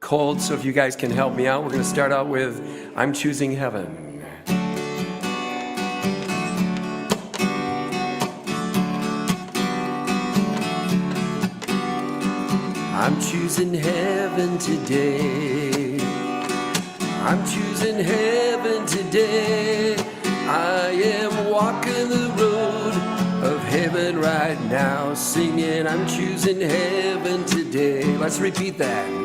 cold, so if you guys can help me out, we're going to start out with I'm Choosing Heaven. I'm choosing heaven today. I'm choosing heaven today. I am walking the road of heaven right now, singing I'm choosing heaven today. Let's repeat that.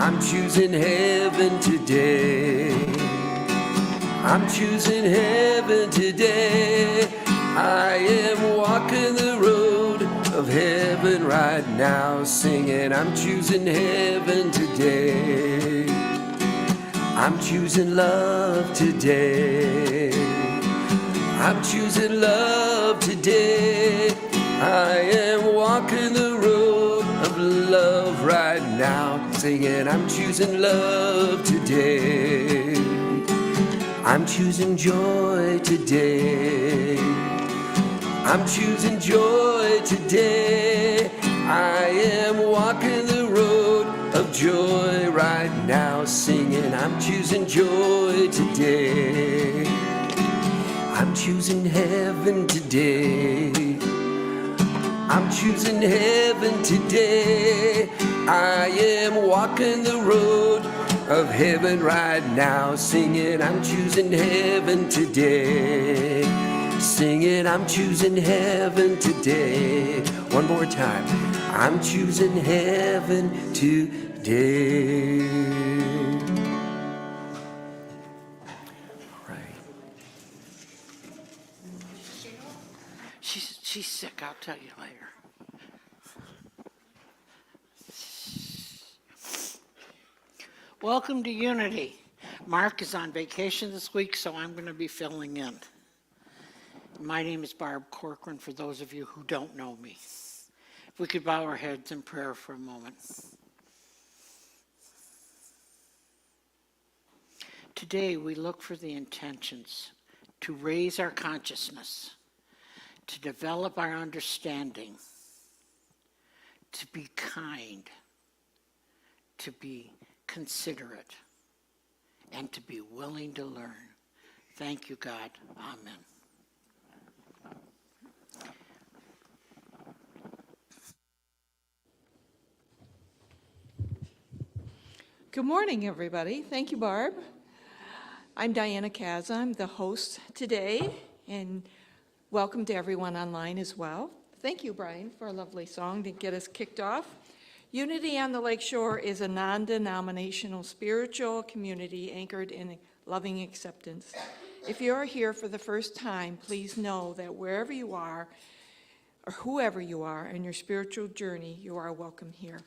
I'm choosing heaven today. I'm choosing heaven today. I am walking the road of heaven right now, singing I'm choosing heaven today. I'm choosing love today. I'm choosing love today. I am walking the road of love right now, singing I'm choosing love today. I'm choosing joy today. I'm choosing joy today. I am walking the road of joy right now, singing I'm choosing joy today. I'm choosing heaven today. I'm choosing heaven today. I am walking the road of heaven right now, singing I'm choosing heaven today. Singing I'm choosing heaven today. One more time. I'm choosing heaven today. All right. She's sick, I'll tell you later. Welcome to Unity. Mark is on vacation this week, so I'm going to be filling in. My name is Barb Corcoran, for those of you who don't know me. If we could bow our heads in prayer for a moment. Today we look for the intentions to raise our consciousness, to develop our understanding, to be kind, to be considerate, and to be willing to learn. Thank you, God. Amen. Good morning, everybody. Thank you, Barb. I'm Diana Kaza. I'm the host today, and welcome to everyone online as well. Thank you, Brian, for a lovely song to get us kicked off. Unity on the Lakeshore is a non-denominational spiritual community anchored in loving acceptance. If you're here for the first time, please know that wherever you are, or whoever you are in your spiritual journey, you are welcome here.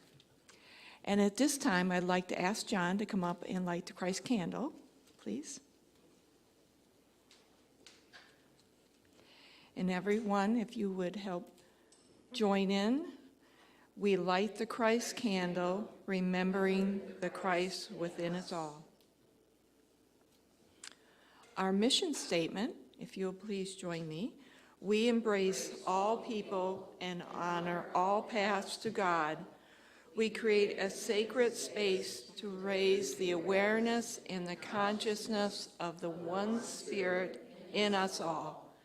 And at this time, I'd like to ask John to come up and light the Christ candle, please. And everyone, if you would help join in, we light the Christ candle, remembering the Christ within us all. Our mission statement, if you'll please join me, we embrace all people and honor all paths to God. We create a sacred space to raise the awareness and the consciousness of the one Spirit in us all.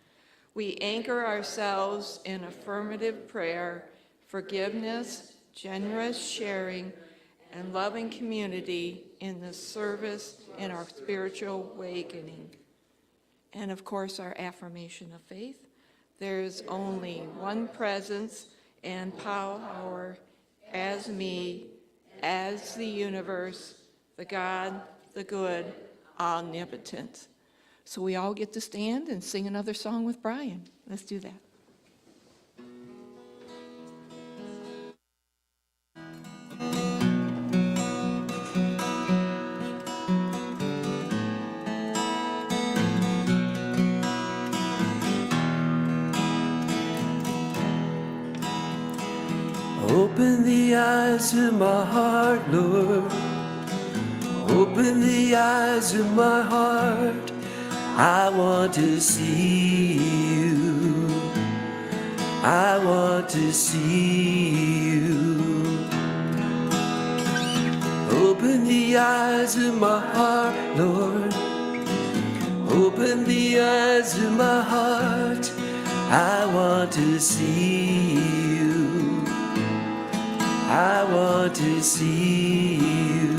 We anchor ourselves in affirmative prayer, forgiveness, generous sharing, and loving community in the service in our spiritual awakening. And of course, our affirmation of faith. There is only one presence and power as me, as the universe, the God, the good, omnipotent. So we all get to stand and sing another song with Brian. Let's do that. Open the eyes of my heart, Lord. Open the eyes of my heart. I want to see you. I want to see you. Open the eyes of my heart, Lord. Open the eyes of my heart. I want to see you. I want to see you.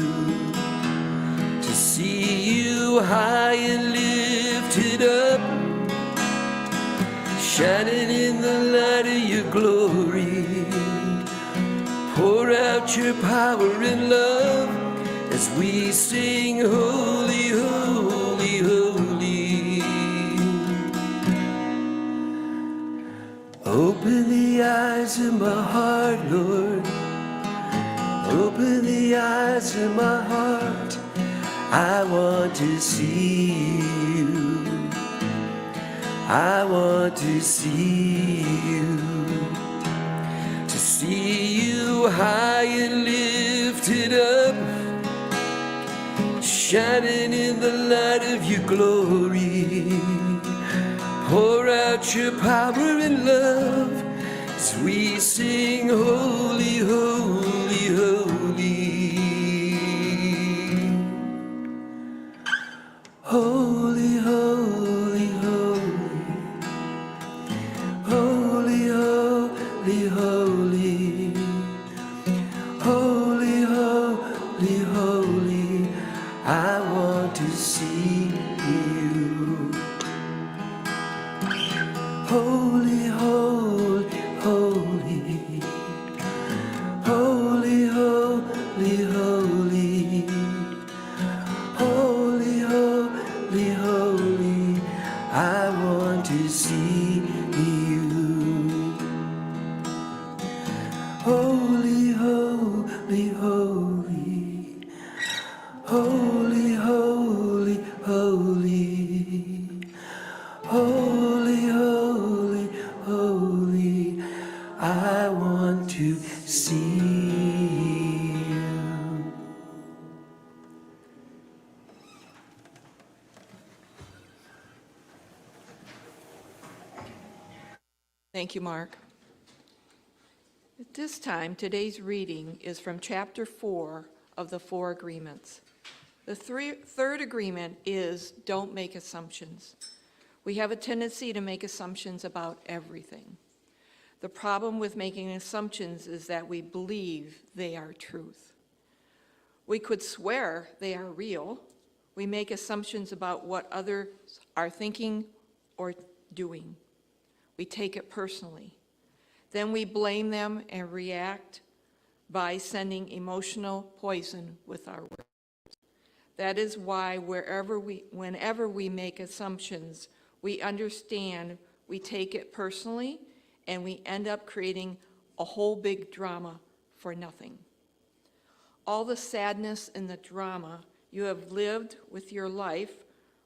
To see you high and lifted up, shining in the light of your glory. Pour out your power and love as we sing, holy, holy, holy. Open the eyes of my heart, Lord. Open the eyes of my heart. I want to see you. I want to see you. To see you high and lifted up, shining in the light of your glory. Pour out your power and love as we sing, holy, holy, holy. Holy, holy, holy. Holy, holy, holy. Holy, holy, holy. I want to see you. Holy, holy, holy. Holy, holy, holy. Holy, holy, holy. I want to see you. Holy, holy, holy. Holy, holy, holy. Holy, holy, holy. I want to see you. Thank you, Mark. At this time, today's reading is from chapter 4 of the 4 agreements. The third agreement is don't make assumptions. We have a tendency to make assumptions about everything. The problem with making assumptions is that we believe they are truth. We could swear they are real. We make assumptions about what others are thinking or doing. We take it personally. Then we blame them and react by sending emotional poison with our words. That is why whenever we make assumptions, we understand we take it personally and we end up creating a whole big drama for nothing. All the sadness and the drama you have lived with your life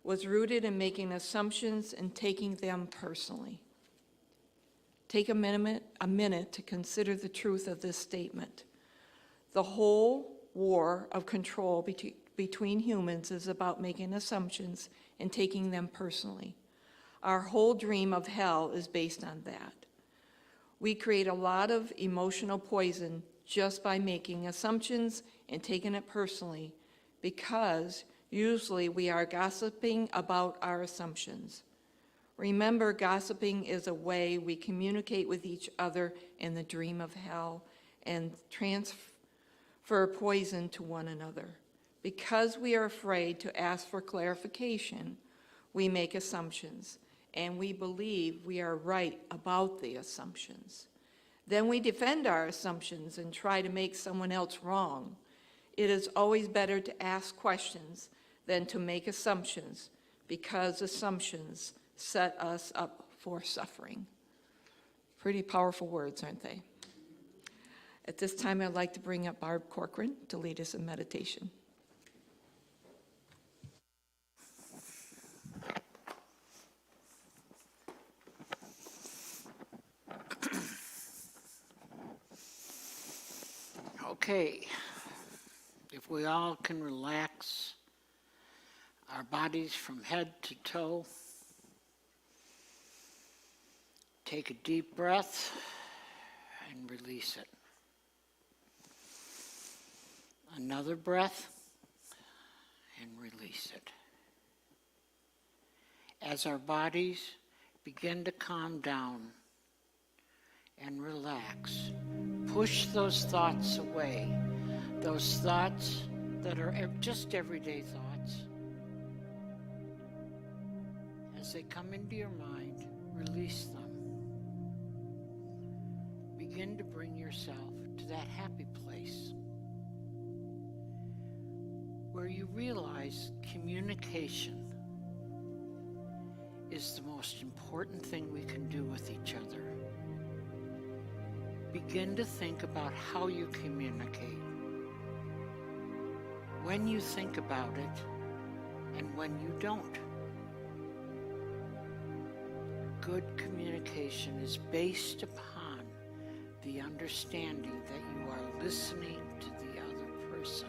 was rooted in making assumptions and taking them personally. Take a minute to consider the truth of this statement. The whole war of control between humans is about making assumptions and taking them personally. Our whole dream of hell is based on that. We create a lot of emotional poison just by making assumptions and taking it personally, because usually we are gossiping about our assumptions. Remember, gossiping is a way we communicate with each other in the dream of hell and transfer poison to one another. Because we are afraid to ask for clarification, we make assumptions, and we believe we are right about the assumptions. Then we defend our assumptions and try to make someone else wrong. It is always better to ask questions than to make assumptions, because assumptions set us up for suffering. Pretty powerful words, aren't they? At this time, I'd like to bring up Barb Corcoran to lead us in meditation. Okay, if we all can relax our bodies from head to toe, take a deep breath and release it. Another breath and release it. As our bodies begin to calm down and relax, push those thoughts away, those thoughts that are just everyday thoughts. As they come into your mind, release them. Begin to bring yourself to that happy place where you realize communication is the most important thing we can do with each other. Begin to think about how you communicate. When you think about it and when you don't. Good communication is based upon the understanding that you are listening to the other person.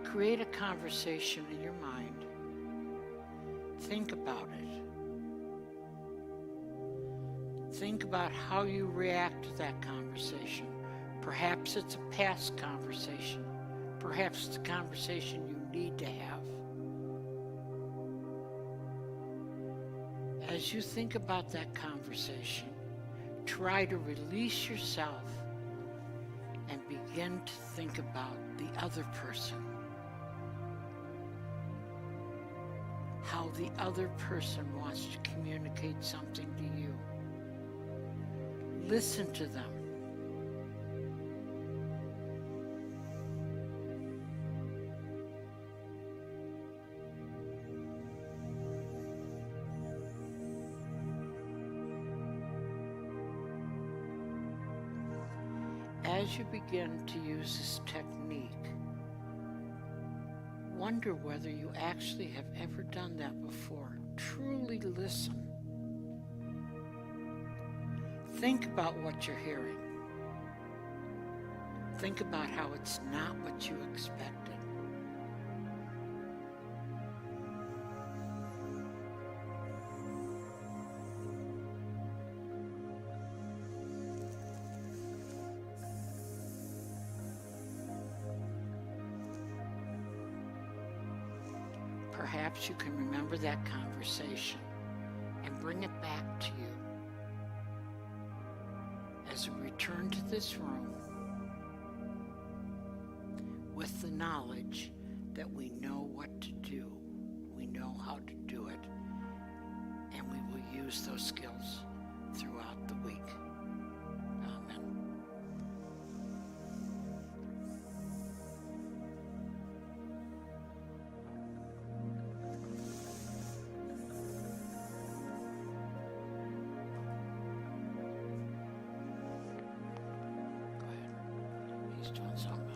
Create a conversation in your mind. Think about it. Think about how you react to that conversation. Perhaps it's a past conversation. Perhaps it's a conversation you need to have. As you think about that conversation, try to release yourself and begin to think about the other person. How the other person wants to communicate something to you. Listen to them. As you begin to use this technique, wonder whether you actually have ever done that before. Truly listen. Think about what you're hearing. Think about how it's not what you expected. Perhaps you can remember that conversation and bring it back to you. As we return to this room with the knowledge that we know what to do, we know how to do it, and we will use those skills throughout the week. Amen. He's doing something else.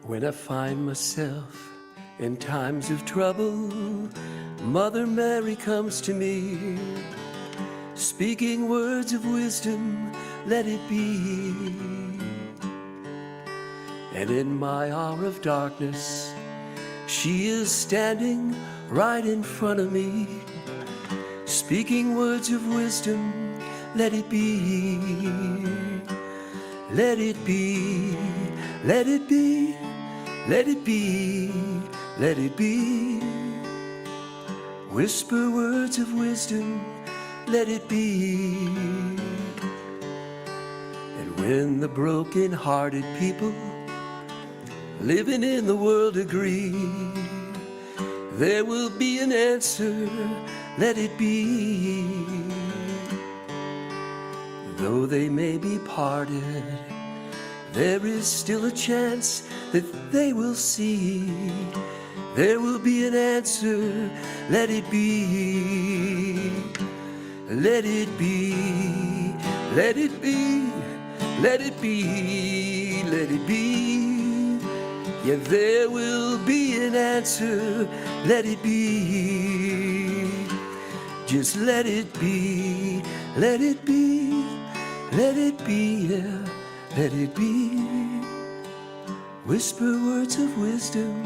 When I find myself in times of trouble, Mother Mary comes to me, speaking words of wisdom, let it be. And in my hour of darkness, she is standing right in front of me, speaking words of wisdom, let it be. Let it be, let it be, let it be, let it be. Whisper words of wisdom, let it be. And when the broken-hearted people living in the world agree, there will be an answer, let it be. Though they may be parted, there is still a chance that they will see. There will be an answer, let it be. Let it be, let it be, let it be, let it be. Yeah, there will be an answer, let it be. Just let it be, let it be, let it be, yeah, let it be. Whisper words of wisdom,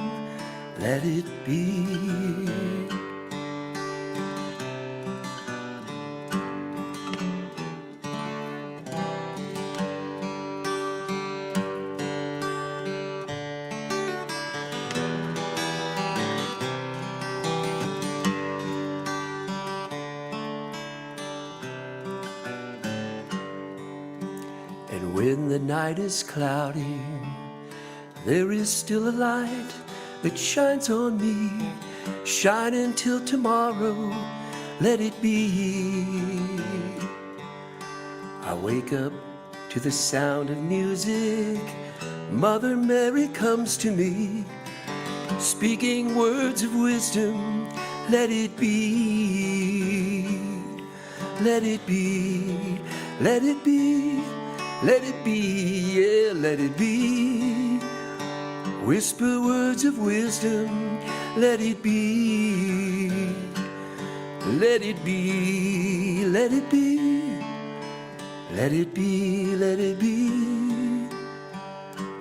let it be. And when the night is cloudy, there is still a light that shines on me. Shine until tomorrow, let it be. I wake up to the sound of music. Mother Mary comes to me, speaking words of wisdom, let it be. Let it be, let it be, let it be, yeah, let it be. Whisper words of wisdom, let it be. Let it be, let it be, let it be, let it be.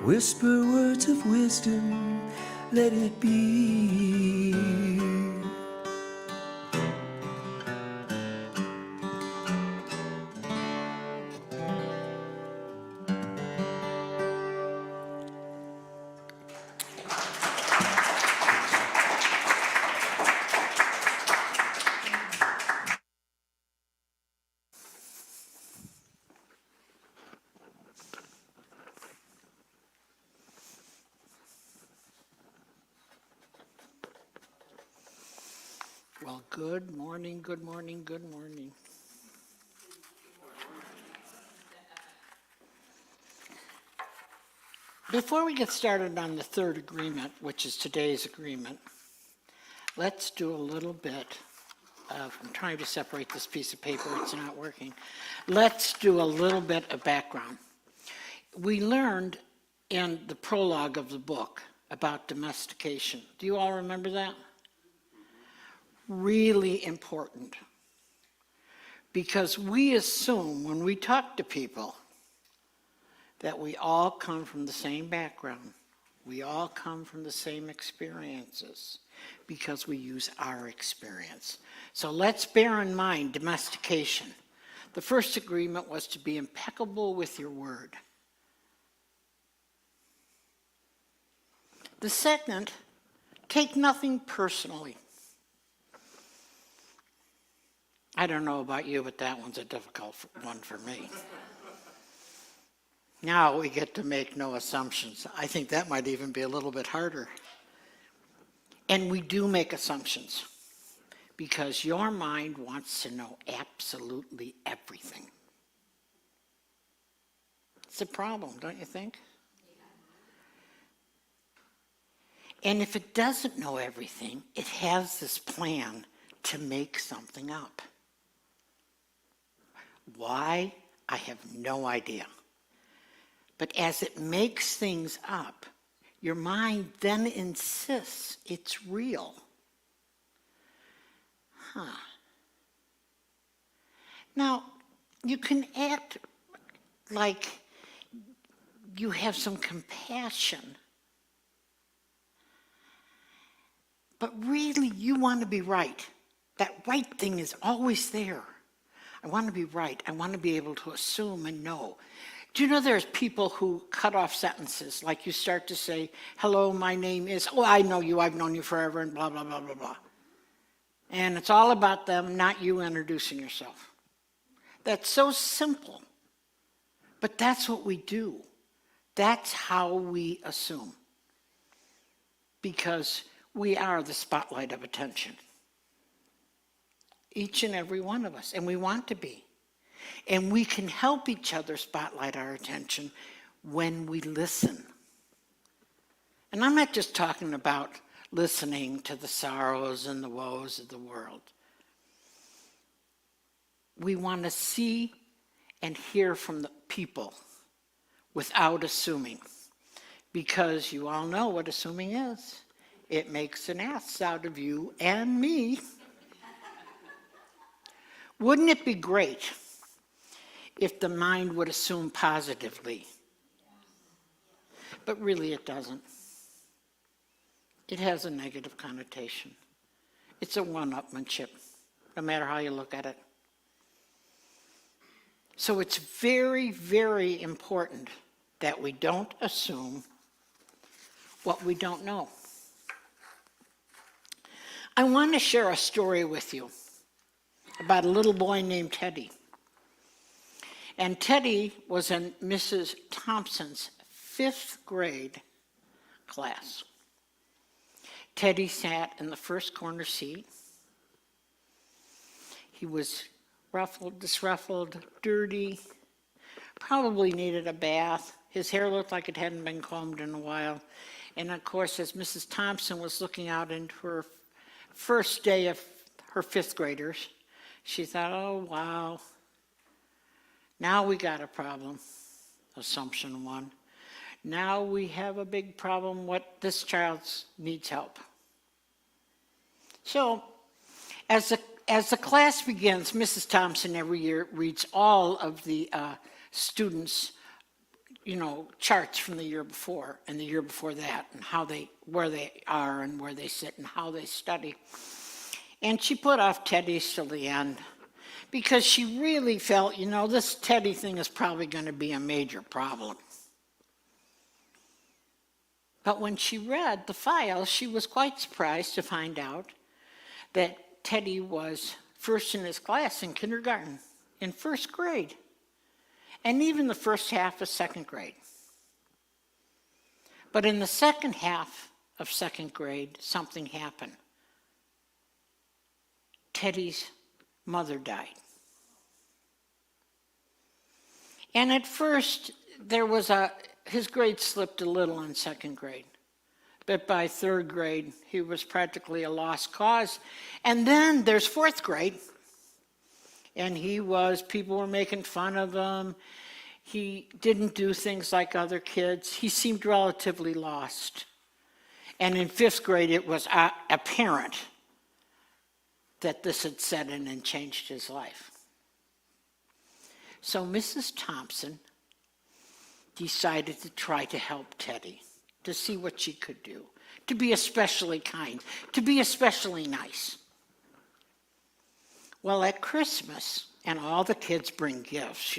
Whisper words of wisdom, let it be. Well, good morning, good morning, good morning. Before we get started on the third agreement, which is today's agreement, let's do a little bit of, I'm trying to separate this piece of paper, it's not working. Let's do a little bit of background. We learned in the prologue of the book about domestication. Do you all remember that? Really important. Because we assume when we talk to people that we all come from the same background. We all come from the same experiences because we use our experience. So let's bear in mind domestication. The first agreement was to be impeccable with your word. The second, take nothing personally. I don't know about you, but that one's a difficult one for me. Now we get to make no assumptions. I think that might even be a little bit harder. And we do make assumptions because your mind wants to know absolutely everything. It's a problem, don't you think? And if it doesn't know everything, it has this plan to make something up. Why? I have no idea. But as it makes things up, your mind then insists it's real. Now, you can act like you have some compassion, but really you want to be right. That right thing is always there. I want to be right. I want to be able to assume and know. Do you know there's people who cut off sentences, like you start to say, hello, my name is, oh, I know you, I've known you forever, and blah, blah, blah, blah, blah. And it's all about them, not you introducing yourself. That's so simple, but that's what we do. That's how we assume, because we are the spotlight of attention. Each and every one of us, and we want to be. And we can help each other spotlight our attention when we listen. And I'm not just talking about listening to the sorrows and the woes of the world. We want to see and hear from the people without assuming. Because you all know what assuming is. It makes an ass out of you and me. Wouldn't it be great if the mind would assume positively? But really it doesn't. It has a negative connotation. It's a one-upmanship, no matter how you look at it. So it's very, very important that we don't assume what we don't know. I want to share a story with you about a little boy named Teddy. And Teddy was in Mrs. Thompson's 5th grade class. Teddy sat in the first corner seat. He was ruffled, disruffled, dirty, probably needed a bath. His hair looked like it hadn't been combed in a while. And of course, as Mrs. Thompson was looking out into her first day of her 5th graders, she thought, oh, wow, now we got a problem, assumption 1. Now we have a big problem, what this child needs help. So, as the class begins, Mrs. Thompson every year reads all of the students' charts from the year before and the year before that, and where they are and where they sit and how they study. And she put off Teddy's till the end because she really felt, this Teddy thing is probably going to be a major problem. But when she read the file, she was quite surprised to find out that Teddy was first in his class in kindergarten, in 1st grade, and even the first half of 2nd grade. But in the second half of 2nd grade, something happened. Teddy's mother died. And at first, his grade slipped a little in 2nd grade. But by 3rd grade, he was practically a lost cause. And then there's 4th grade. And people were making fun of him. He didn't do things like other kids. He seemed relatively lost. And in 5th grade, it was apparent that this had set in and changed his life. So Mrs. Thompson decided to try to help Teddy, to see what she could do, to be especially kind, to be especially nice. Well, at Christmas, and all the kids bring gifts,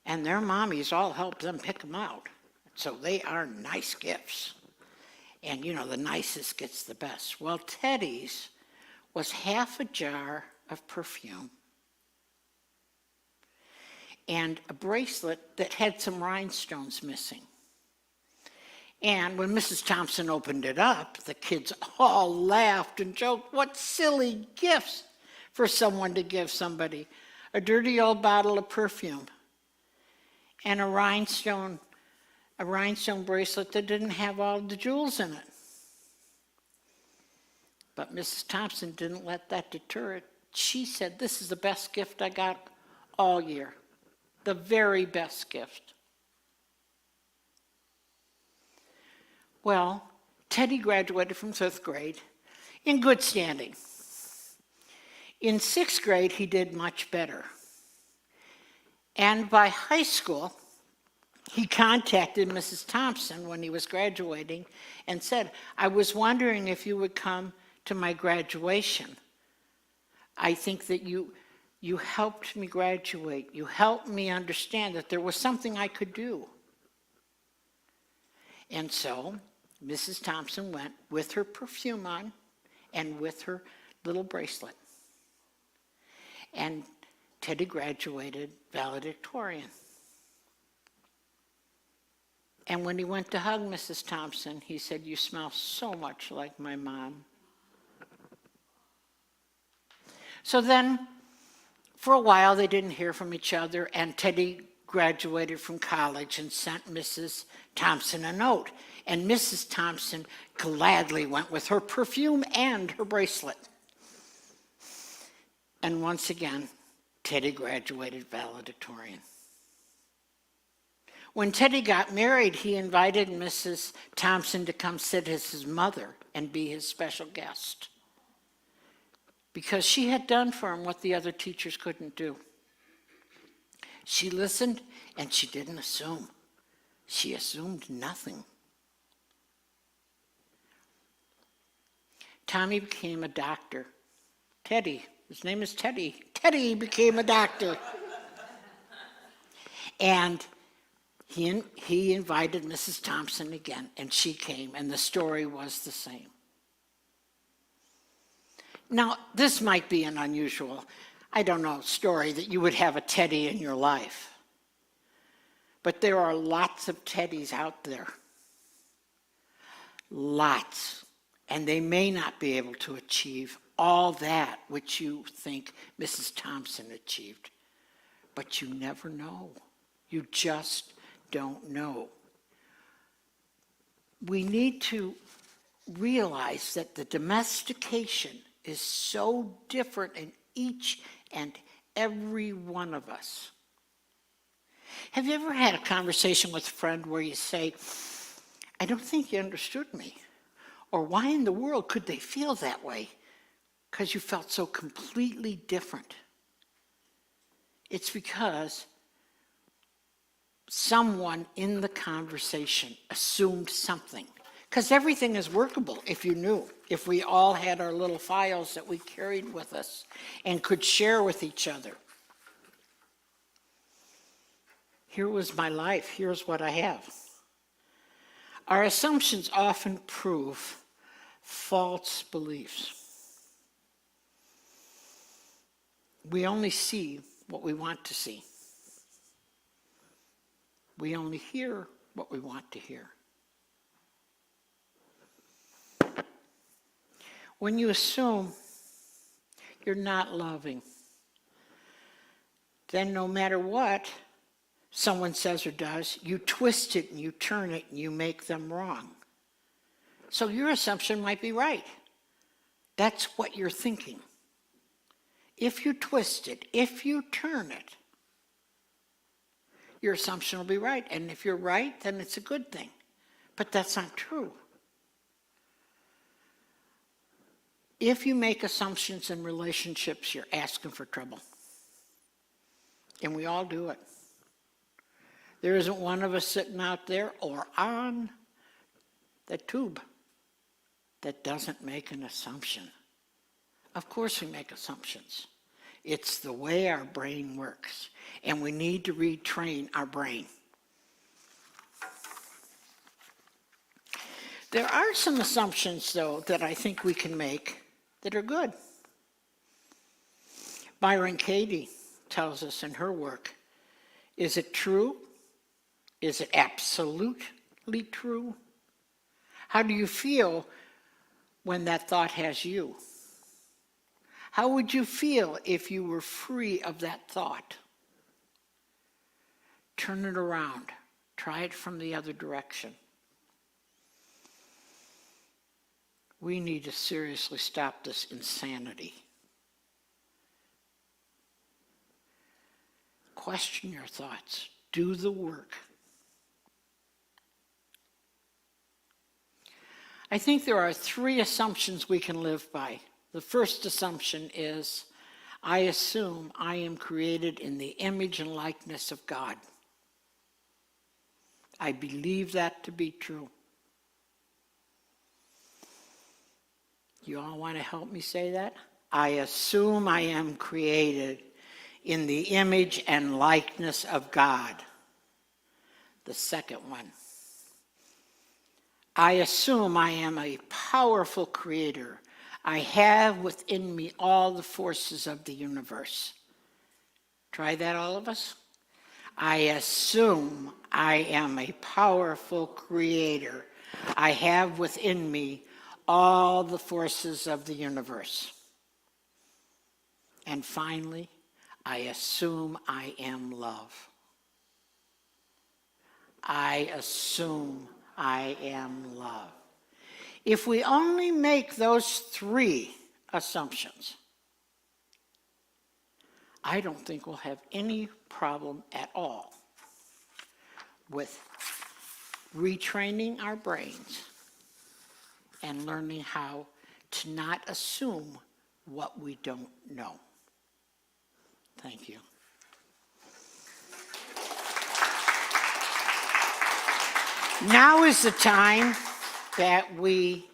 and their mommies all help them pick them out. So they are nice gifts. And, the nicest gets the best. Well, Teddy's was half a jar of perfume and a bracelet that had some rhinestones missing. And when Mrs. Thompson opened it up, the kids all laughed and joked, what silly gifts for someone to give somebody. A dirty old bottle of perfume and a rhinestone bracelet that didn't have all the jewels in it. But Mrs. Thompson didn't let that deter it. She said, this is the best gift I got all year. The very best gift. Well, Teddy graduated from 5th grade in good standing. In 6th grade, he did much better. And by high school, he contacted Mrs. Thompson when he was graduating and said, I was wondering if you would come to my graduation. I think that you helped me graduate. You helped me understand that there was something I could do. And so Mrs. Thompson went with her perfume on and with her little bracelet. And Teddy graduated valedictorian. And when he went to hug Mrs. Thompson, he said, you smell so much like my mom. So then, for a while, they didn't hear from each other, and Teddy graduated from college and sent Mrs. Thompson a note. And Mrs. Thompson gladly went with her perfume and her bracelet. And once again, Teddy graduated valedictorian. When Teddy got married, he invited Mrs. Thompson to come sit as his mother and be his special guest. because she had done for him what the other teachers couldn't do. She listened and she didn't assume. She assumed nothing. Tommy became a doctor. Teddy, his name is Teddy. Teddy became a doctor. And he invited Mrs. Thompson again, and she came, and the story was the same. Now, this might be an unusual, story that you would have a Teddy in your life. But there are lots of Teddys out there. Lots. And they may not be able to achieve all that which you think Mrs. Thompson achieved. But you never know. You just don't know. We need to realize that the domestication is so different in each and every one of us. Have you ever had a conversation with a friend where you say, I don't think you understood me? Or why in the world could they feel that way? Because you felt so completely different. It's because someone in the conversation assumed something. Because everything is workable if you knew. If we all had our little files that we carried with us and could share with each other. Here was my life. Here's what I have. Our assumptions often prove false beliefs. We only see what we want to see. We only hear what we want to hear. When you assume you're not loving, then no matter what someone says or does, you twist it and you turn it and you make them wrong. So your assumption might be right. That's what you're thinking. If you twist it, if you turn it, your assumption will be right. And if you're right, then it's a good thing. But that's not true. If you make assumptions in relationships, you're asking for trouble. And we all do it. There isn't one of us sitting out there or on the tube that doesn't make an assumption. Of course we make assumptions. It's the way our brain works. And we need to retrain our brain. There are some assumptions, though, that I think we can make that are good. Byron Katie tells us in her work, is it true? Is it absolutely true? How do you feel when that thought has you? How would you feel if you were free of that thought? Turn it around. Try it from the other direction. We need to seriously stop this insanity. Question your thoughts. Do the work. I think there are 3 assumptions we can live by. The first assumption is, I assume I am created in the image and likeness of God. I believe that to be true. You all want to help me say that? I assume I am created in the image and likeness of God. The second one. I assume I am a powerful creator. I have within me all the forces of the universe. Try that, all of us? I assume I am a powerful creator. I have within me all the forces of the universe. And finally, I assume I am love. I assume I am love. If we only make those 3 assumptions, I don't think we'll have any problem at all with retraining our brains and learning how to not assume what we don't know. Thank you. Now is the time that we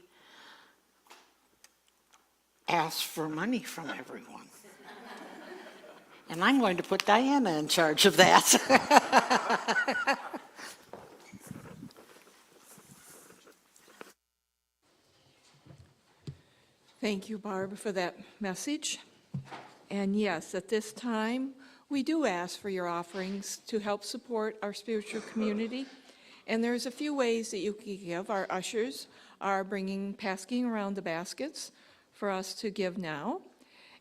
ask for money from everyone. And I'm going to put Diana in charge of that. Thank you, Barb, for that message. And yes, at this time, we do ask for your offerings to help support our spiritual community. And there's a few ways that you can give. Our ushers are passing around the baskets for us to give now.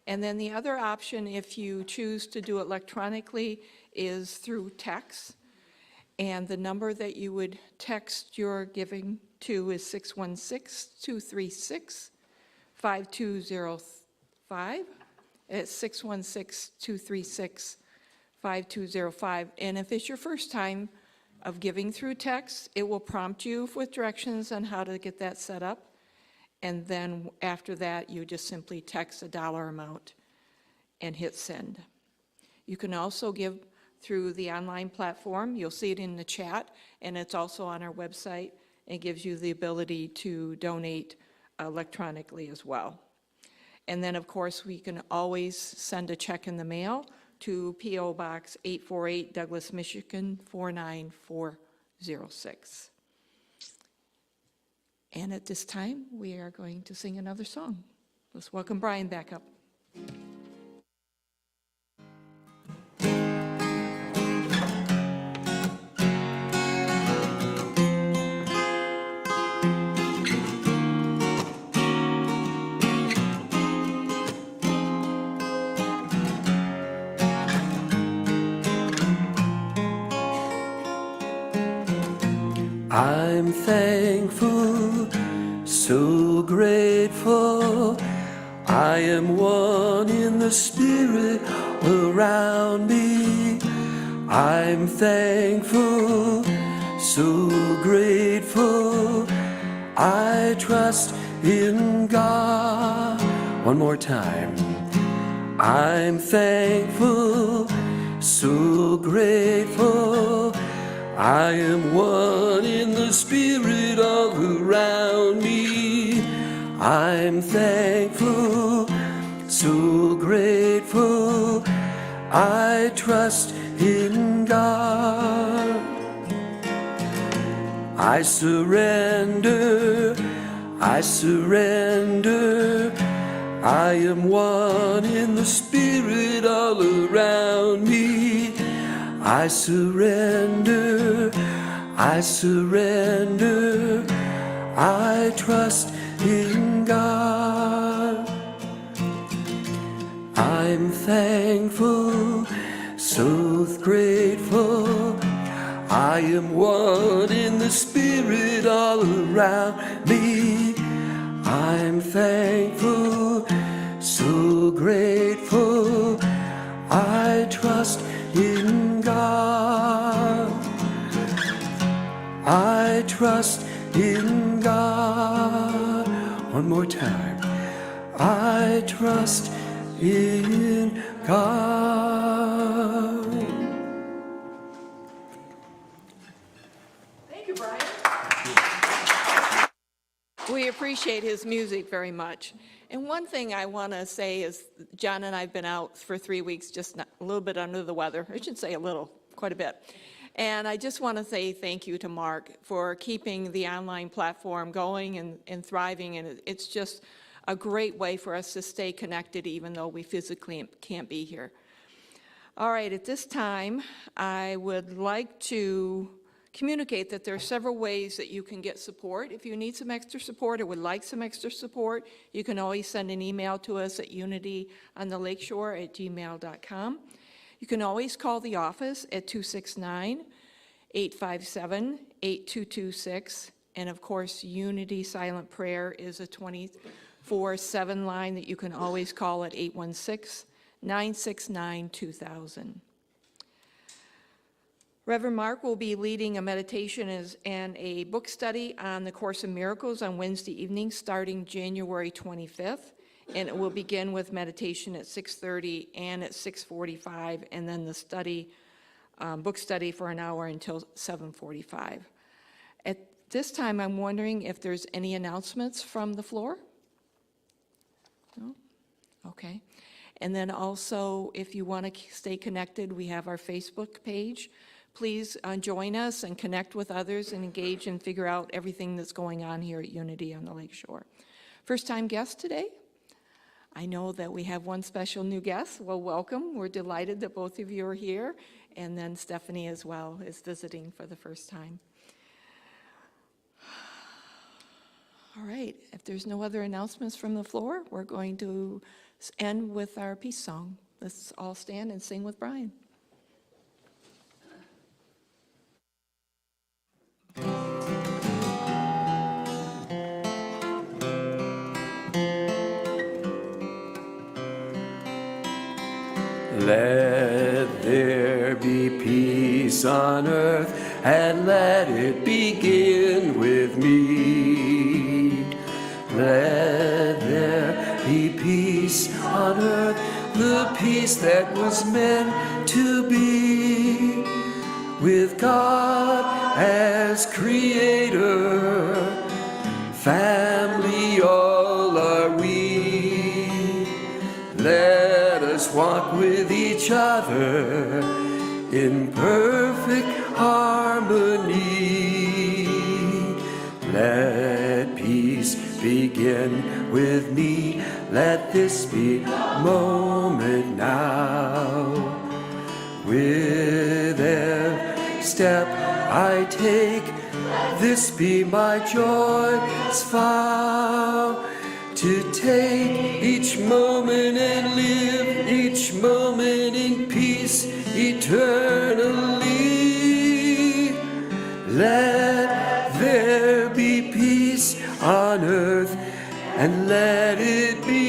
And then the other option, if you choose to do it electronically, is through text. And the number that you would text your giving to is 616-236-5205. It's 616-236-5205. And if it's your first time of giving through text, it will prompt you with directions on how to get that set up. And then after that, you just simply text a dollar amount and hit send. You can also give through the online platform. You'll see it in the chat, and it's also on our website. It gives you the ability to donate electronically as well. And then, of course, we can always send a check in the mail to P.O. Box 848, Douglas, Michigan 49406. And at this time, we are going to sing another song. Let's welcome Brian back up. I'm thankful, so grateful. I am one in the spirit around me. I'm thankful, so grateful. I trust in God. One more time. I'm thankful, so grateful. I am one in the spirit all around me. I'm thankful, so grateful. I trust in God. I surrender, I surrender. I am one in the spirit all around me. I surrender, I surrender. I trust in God. I'm thankful, so grateful. I am one in the spirit all around me. I'm thankful, so grateful. I trust in God. I trust in God. One more time. I trust in God. Thank you, Brian. We appreciate his music very much. And one thing I want to say is John and I have been out for 3 weeks, just a little bit under the weather. I should say a little, quite a bit. And I just want to say thank you to Mark for keeping the online platform going and thriving. And it's just a great way for us to stay connected even though we physically can't be here. All right, at this time, I would like to communicate that there are several ways that you can get support. If you need some extra support or would like some extra support, you can always send an email to us at unityonthelakeshore@gmail.com. You can always call the office at 269-857-8226. And of course, Unity Silent Prayer is a 24/7 line that you can always call at 816-969-2000. Reverend Mark will be leading a meditation and a book study on the Course in Miracles on Wednesday evening starting January 25th. and it will begin with meditation at 6:30 and at 6:45, and then the study, book study for an hour until 7:45. At this time, I'm wondering if there's any announcements from the floor? No? Okay. And then also, if you want to stay connected, we have our Facebook page. Please join us and connect with others and engage and figure out everything that's going on here at Unity on the Lake Shore. First-time guest today? I know that we have one special new guest. Well, welcome. We're delighted that both of you are here. And then Stephanie as well is visiting for the first time. All right, if there's no other announcements from the floor, we're going to end with our peace song. Let's all stand and sing with Brian. Let there be peace on earth, and let it begin with me. Let there be peace on earth, the peace that was meant to be, with God as creator, family all are we. Let us walk with each other in perfect harmony. Let peace begin with me. Let this be a moment now. With every step I take, this be my joyous vow. To take each moment and live each moment in peace eternally. Let there be peace on earth, and let it be